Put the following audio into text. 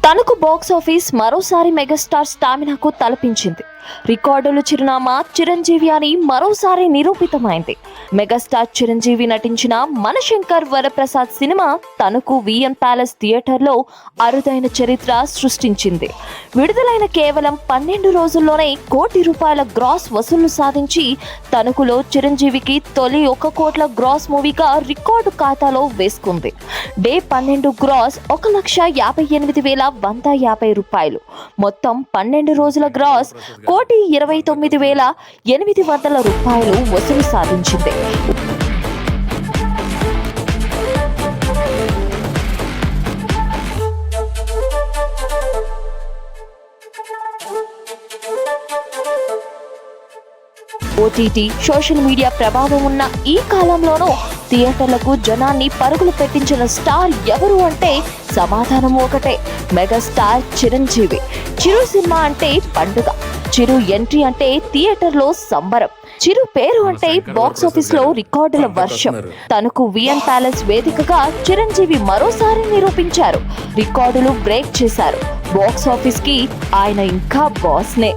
తనకు box office మరోసారి megastar స్టామినాకు తలపించింది. రికార్డులు చిరునామా చిరంజీవి అని మరోసారి నిరూపితమైంది. మెగాస్టార్ చిరంజీవి నటించిన మనశంకర్ వరప్రసాద్ సినిమా తనకు విఎన్ ప్యాలెస్ థియేటర్లో అరుదైన చరిత్ర సృష్టించింది. విడుదలైన కేవలం 12 రోజుల్లోనే ₹1 కోటి గ్రాస్ వసూళ్లు సాధించి తణుకులో చిరంజీవికి తొలి 1 కోట్ల గ్రాస్ మూవీగా రికార్డు ఖాతాలో వేసుకుంది. Day 12 gross ₹1,28,150. మొత్తం 12 రోజుల గ్రాస్ ₹1,29,800 వసూలు సాధించింది. ఓటీటీ, సోషల్ మీడియా ప్రభావం ఉన్న ఈ కాలంలోనూ థియేటర్లకు జనాన్ని పరుగులు పెట్టించిన స్టార్ ఎవరు అంటే సమాధానం ఒకటే, మెగాస్టార్ చిరంజీవి. చిరు సినిమా అంటే పండుగ, చిరు ఎంట్రీ అంటే థియేటర్లో సంబరం, చిరు పేరు అంటే బాక్స్ ఆఫీస్ లో రికార్డుల వర్షం. తనకు విఎన్ ప్యాలెస్ వేదికగా చిరంజీవి మరోసారి నిరూపించారు. రికార్డులు బ్రేక్ చేశారు. బాక్స్ ఆఫీస్ కి ఆయన ఇంకా బాస్నే.